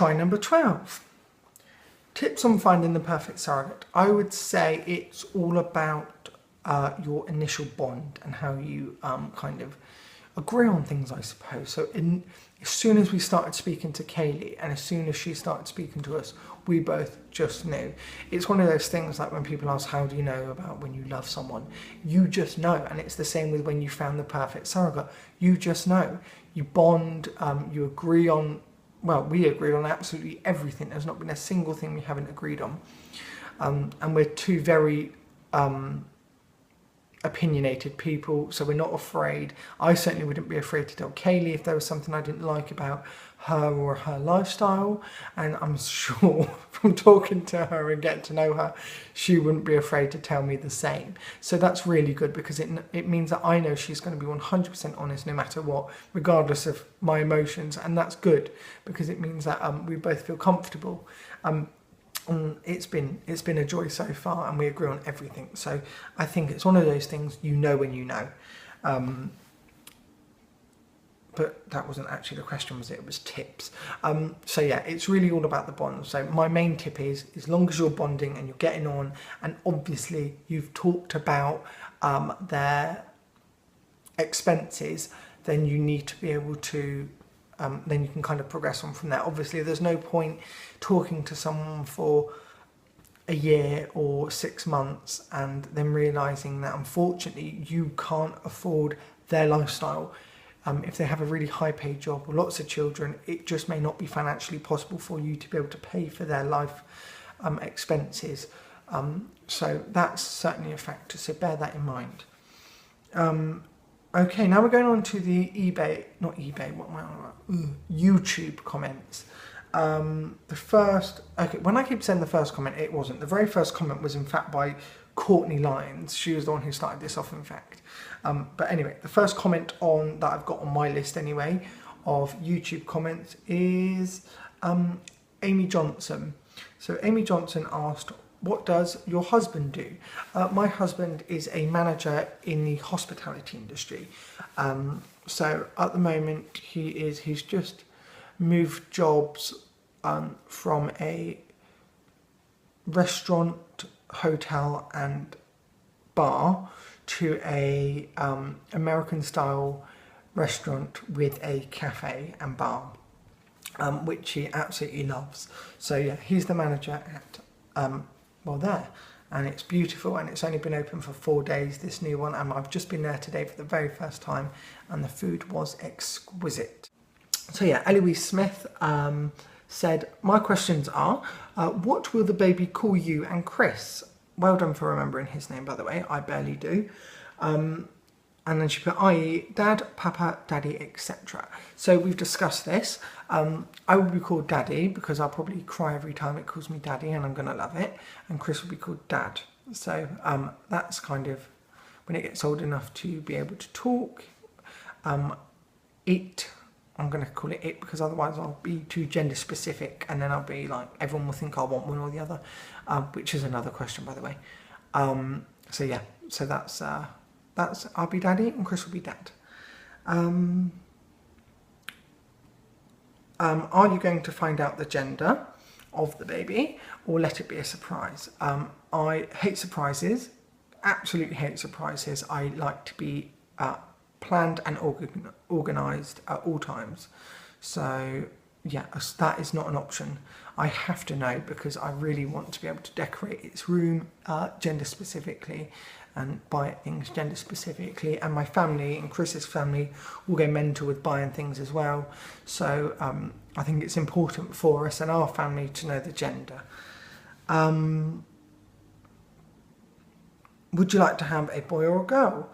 Try number 12. Tips on finding the perfect surrogate. I would say it's all about your initial bond and how you kind of agree on things, I suppose. So as soon as we started speaking to Kaylee and as soon as she started speaking to us, we both just knew. It's one of those things like when people ask, how do you know about when you love someone? You just know. And it's the same with when you found the perfect surrogate. You just know. You bond, you agree on, well, we agreed on absolutely everything. There's not been a single thing we haven't agreed on. And we're two very opinionated people, so we're not afraid. I certainly wouldn't be afraid to tell Kaylee if there was something I didn't like about her or her lifestyle, and I'm sure from talking to her and getting to know her, she wouldn't be afraid to tell me the same. So that's really good, because it means that I know she's going to be 100% honest no matter what, regardless of my emotions, and that's good because it means that we both feel comfortable. It's been a joy so far, and we agree on everything. So I think it's one of those things, you know when you know. But that wasn't actually the question, was it? It was tips. So yeah, it's really all about the bond. So my main tip is, as long as you're bonding and you're getting on, and obviously you've talked about their expenses, then you need to be able to then you can kind of progress on from there. Obviously, there's no point talking to someone for a year or 6 months and then realising that unfortunately you can't afford their lifestyle. If they have a really high paid job or lots of children, it just may not be financially possible for you to be able to pay for their life expenses. So that's certainly a factor, so bear that in mind. Okay, now we're going on to the YouTube comments. When I keep saying the first comment, it wasn't. The very first comment was in fact by Courtney Lyons. She was the one who started this off, in fact. But anyway, the first comment that I've got on my list anyway of YouTube comments is Amy Johnson. So Amy Johnson asked, what does your husband do? My husband is a manager in the hospitality industry. So at the moment he's just moved jobs from a restaurant, hotel and bar to a American style restaurant with a cafe and bar, which he absolutely loves. So yeah, he's the manager at there, and it's beautiful, and it's only been open for 4 days, this new one, and I've just been there today for the very first time, and the food was exquisite. So yeah, Eloise Smith said, my questions are, what will the baby call you and Chris? Well done for remembering his name, by the way, I barely do. And then she put, i.e. Dad, Papa, Daddy, etc. So we've discussed this. I will be called Daddy because I'll probably cry every time it calls me Daddy, and I'm going to love it. And Chris will be called Dad. So that's kind of when it gets old enough to be able to talk. It, I'm going to call it it because otherwise I'll be too gender specific, and then I'll be like, everyone will think I want one or the other, which is another question, by the way. So yeah, so that's I'll be Daddy and Chris will be Dad. Are you going to find out the gender of the baby or let it be a surprise? I hate surprises, absolutely hate surprises. I like to be planned and organised at all times. So yeah, that is not an option. I have to know because I really want to be able to decorate its room gender specifically and buy things gender specifically, and my family and Chris's family will go mental with buying things as well. So I think it's important for us and our family to know the gender. Would you like to have a boy or a girl?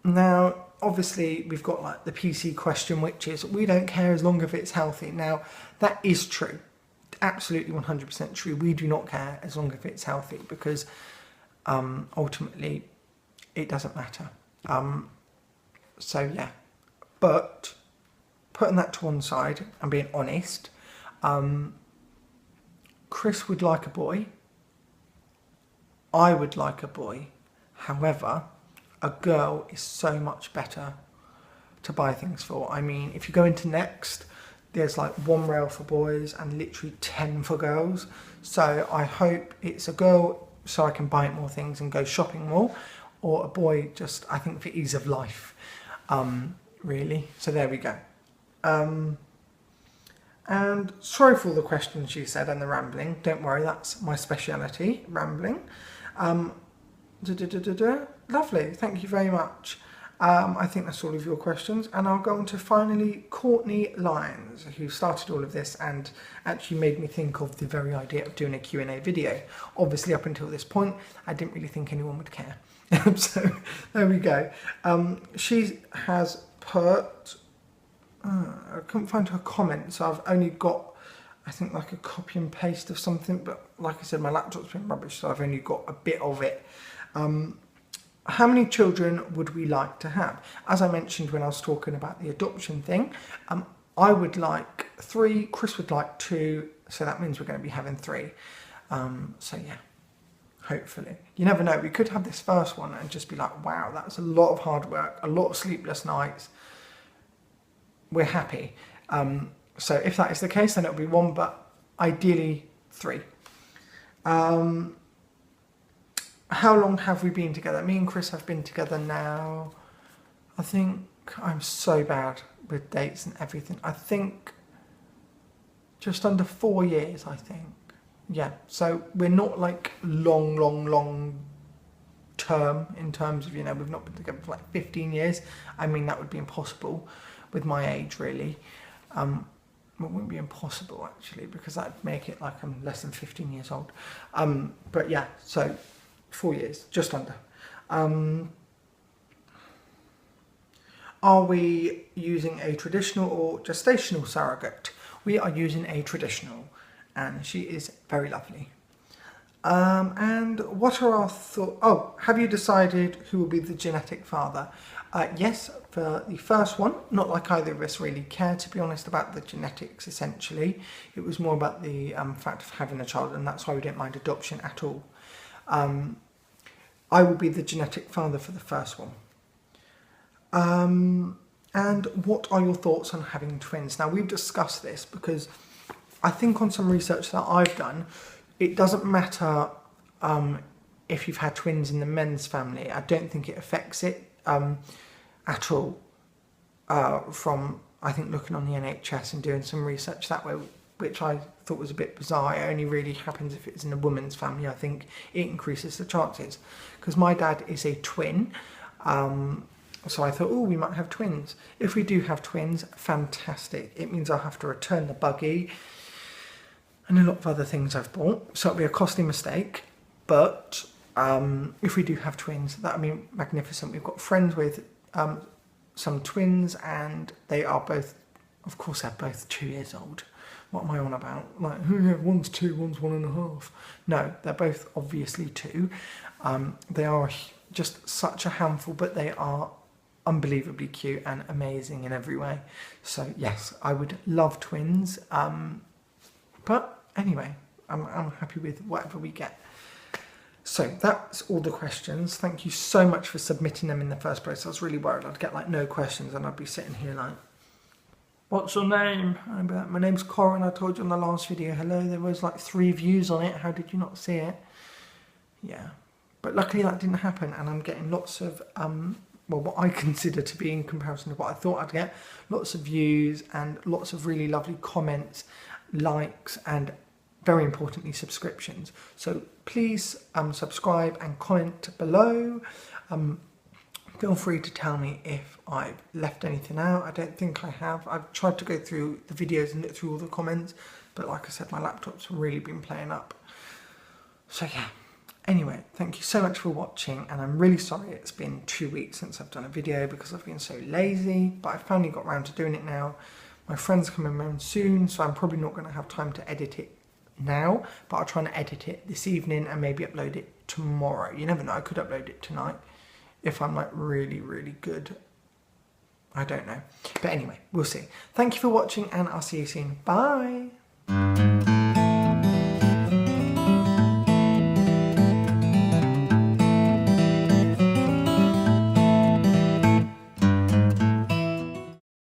Now, obviously, we've got like the PC question, which is we don't care as long as it's healthy. Now, that is true. Absolutely 100% true. We do not care as long as it's healthy because ultimately it doesn't matter. So yeah, but putting that to one side and being honest, Chris would like a boy. I would like a boy. However, a girl is so much better to buy things for. I mean, if you go into Next, there's like 1 rail for boys and literally 10 for girls. So I hope it's a girl so I can buy more things and go shopping more, or a boy just, I think, for ease of life, really. So there we go. And sorry for all the questions she said and the rambling. Don't worry, that's my speciality, rambling. Lovely, thank you very much. I think that's all of your questions, and I'll go on to finally Courtney Lyons, who started all of this and actually made me think of the very idea of doing a Q&A video. Obviously, up until this point, I didn't really think anyone would care. So there we go. She has put, I couldn't find her comment, so I've only got, I think, like a copy and paste of something, but like I said, my laptop's been rubbish, so I've only got a bit of it. How many children would we like to have? As I mentioned when I was talking about the adoption thing, I would like 3, Chris would like 2, so that means we're going to be having 3. So yeah, hopefully. You never know, we could have this first one and just be like, wow, that's a lot of hard work, a lot of sleepless nights. We're happy. So if that is the case, then it'll be 1, but ideally 3. How long have we been together? Me and Chris have been together now, I think, I'm so bad with dates and everything. I think just under 4 years, I think. Yeah, so we're not like long term in terms of, you know, we've not been together for like 15 years. I mean, that would be impossible with my age, really. It wouldn't be impossible, actually, because that'd make it like I'm less than 15 years old. But yeah, so 4 years, just under. Are we using a traditional or gestational surrogate? We are using a traditional, and she is very lovely. And what are our thoughts? Oh, have you decided who will be the genetic father? Yes, for the first one, not like either of us really care, to be honest, about the genetics, essentially. It was more about the fact of having a child, and that's why we don't mind adoption at all. I will be the genetic father for the first one. And what are your thoughts on having twins? Now, we've discussed this because I think on some research that I've done, it doesn't matter if you've had twins in the men's family. I don't think it affects it at all, from, I think, looking on the NHS and doing some research that way, which I thought was a bit bizarre. It only really happens if it's in a woman's family. I think it increases the chances, because my dad is a twin, so I thought, oh, we might have twins. If we do have twins, fantastic. It means I'll have to return the buggy and a lot of other things I've bought, so it'll be a costly mistake. But if we do have twins, that would be magnificent. We've got friends with some twins, and they are both, of course, they're both 2 years old. What am I on about? Like, one's 2, one's 1.5. No, they're both obviously 2. They are just such a handful, but they are unbelievably cute and amazing in every way. So yes, I would love twins. But anyway, I'm happy with whatever we get. So that's all the questions. Thank you so much for submitting them in the first place. I was really worried I'd get like no questions and I'd be sitting here like, what's your name? And I'd be like, my name's Corran. I told you in the last video. Hello, there was like 3 views on it. How did you not see it? Yeah, but luckily that didn't happen, and I'm getting lots of well, what I consider to be, in comparison to what I thought I'd get, lots of views and lots of really lovely comments, likes, and very importantly, subscriptions. So please subscribe and comment below. Feel free to tell me if I've left anything out. I don't think I have. I've tried to go through the videos and look through all the comments, but like I said, my laptop's really been playing up. So yeah. Anyway, thank you so much for watching, and I'm really sorry it's been 2 weeks since I've done a video because I've been so lazy, but I finally got around to doing it now. My friend's coming around soon, so I'm probably not going to have time to edit it now, but I'll try and edit it this evening and maybe upload it tomorrow. You never know, I could upload it tonight if I'm like really, really good. I don't know. But anyway, we'll see. Thank you for watching, and I'll see you soon. Bye!